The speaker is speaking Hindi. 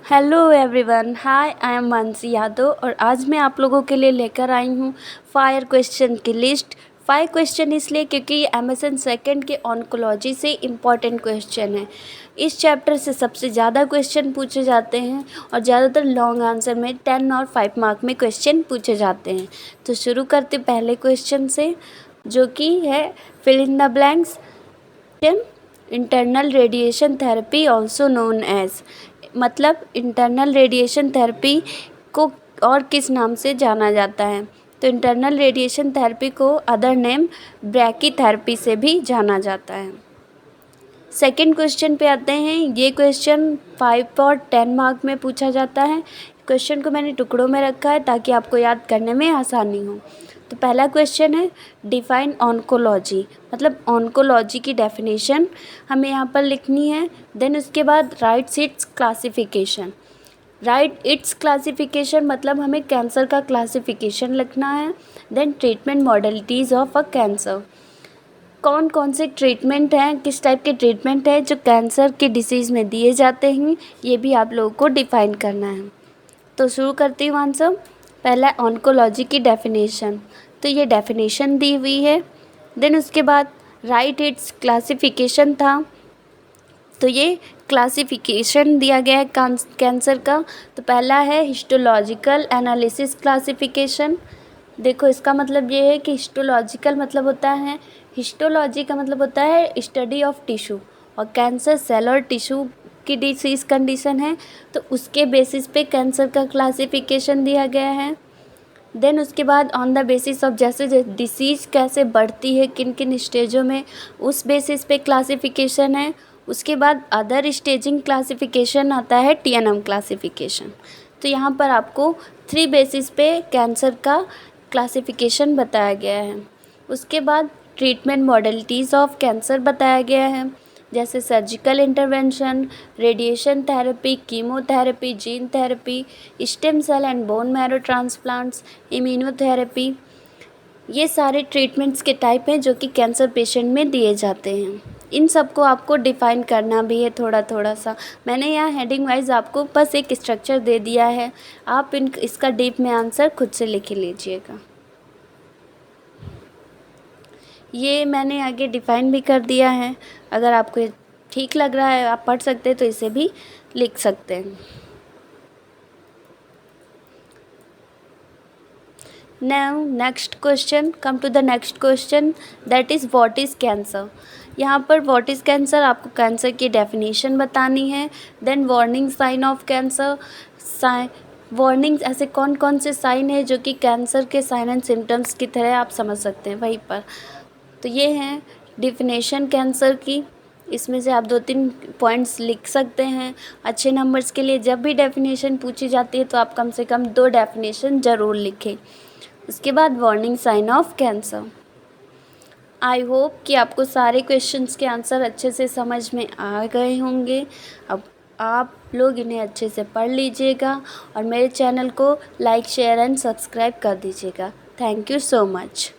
Hello everyone, hi I am Mansi Yadav और आज मैं आप लोगों के लिए लेकर आई हूँ फायर क्वेश्चन की लिस्ट। 5 क्वेश्चन इसलिए क्योंकि ये एमएसएन सेकंड के ऑन्कोलॉजी से इम्पॉर्टेंट क्वेश्चन है। इस चैप्टर से सबसे ज़्यादा क्वेश्चन पूछे जाते हैं और ज़्यादातर लॉन्ग आंसर में 10 और 5 मार्क में क्वेश्चन पूछे जाते हैं। तो शुरू करते पहले क्वेश्चन से, जो कि है fill in the blanks. Internal radiation therapy also known as, मतलब इंटरनल रेडिएशन थेरेपी को और किस नाम से जाना जाता है? तो इंटरनल रेडिएशन थेरेपी को अदर नेम ब्रैकीथेरेपी से भी जाना जाता है। सेकंड क्वेश्चन पे आते हैं। ये क्वेश्चन 5 और 10 मार्क में पूछा जाता है। क्वेश्चन को मैंने टुकड़ों में रखा है ताकि आपको याद करने में आसानी हो। तो पहला क्वेश्चन है डिफाइन ऑन्कोलॉजी, मतलब ऑन्कोलॉजी की डेफिनेशन हमें यहाँ पर लिखनी है। देन उसके बाद write its classification. Write its classification मतलब हमें कैंसर का क्लासिफिकेशन लिखना है। Then treatment modalities of a cancer, कौन कौन से ट्रीटमेंट हैं, किस टाइप के ट्रीटमेंट हैं जो कैंसर के डिसीज़ में दिए जाते हैं, ये भी आप लोगों को डिफ़ाइन करना है। तो शुरू करती हूँ आंसर। पहला ऑन्कोलॉजी की डेफिनेशन, तो ये डेफिनेशन दी हुई है। देन उसके बाद राइट इट्स क्लासिफिकेशन था, तो ये क्लासिफिकेशन दिया गया है कैंसर का। तो पहला है हिस्टोलॉजिकल एनालिसिस क्लासिफिकेशन। देखो इसका मतलब ये है कि हिस्टोलॉजिकल मतलब होता है, हिस्टोलॉजी का मतलब होता है स्टडी ऑफ टिश्यू, और कैंसर सेल और टिश्यू की डिसीज़ कंडीशन है, तो उसके बेसिस पे कैंसर का क्लासिफिकेशन दिया गया है। देन उसके बाद ऑन द बेसिस ऑफ जैसे डिसीज़ कैसे बढ़ती है किन किन स्टेजों में, उस बेसिस पे क्लासिफिकेशन है। उसके बाद अदर स्टेजिंग क्लासिफिकेशन आता है टीएनएम क्लासिफिकेशन। तो यहाँ पर आपको 3 बेसिस पे कैंसर का क्लासिफिकेशन बताया गया है। उसके बाद ट्रीटमेंट मॉडलिटीज़ ऑफ कैंसर बताया गया है, जैसे surgical intervention, radiation therapy, chemotherapy, gene therapy, stem cell and bone marrow transplants, immunotherapy. ये सारे ट्रीटमेंट्स के टाइप हैं जो कि कैंसर पेशेंट में दिए जाते हैं। इन सबको आपको डिफ़ाइन करना भी है थोड़ा थोड़ा सा। मैंने यहाँ हेडिंग वाइज आपको बस एक स्ट्रक्चर दे दिया है, आप इसका डीप में आंसर खुद से लिख लीजिएगा। ये मैंने आगे डिफ़ाइन भी कर दिया है, अगर आपको ये ठीक लग रहा है आप पढ़ सकते हैं तो इसे भी लिख सकते हैं। Now next question, come to the next question, that is what is cancer। यहाँ पर what is cancer आपको कैंसर की डेफिनेशन बतानी है। Then warning sign of cancer, warnings ऐसे कौन कौन से साइन है जो कि कैंसर के साइन एंड सिम्टम्स की तरह आप समझ सकते हैं वहीं पर। तो ये हैं डिफिनेशन कैंसर की, इसमें से आप 2-3 पॉइंट्स लिख सकते हैं। अच्छे नंबर्स के लिए जब भी डेफिनेशन पूछी जाती है तो आप कम से कम 2 डेफिनेशन ज़रूर लिखें। उसके बाद warning sign of cancer. I hope कि आपको सारे क्वेश्चंस के आंसर अच्छे से समझ में आ गए होंगे। अब आप लोग इन्हें अच्छे से पढ़ लीजिएगा और मेरे चैनल को लाइक, शेयर एंड सब्सक्राइब कर दीजिएगा। Thank you so much.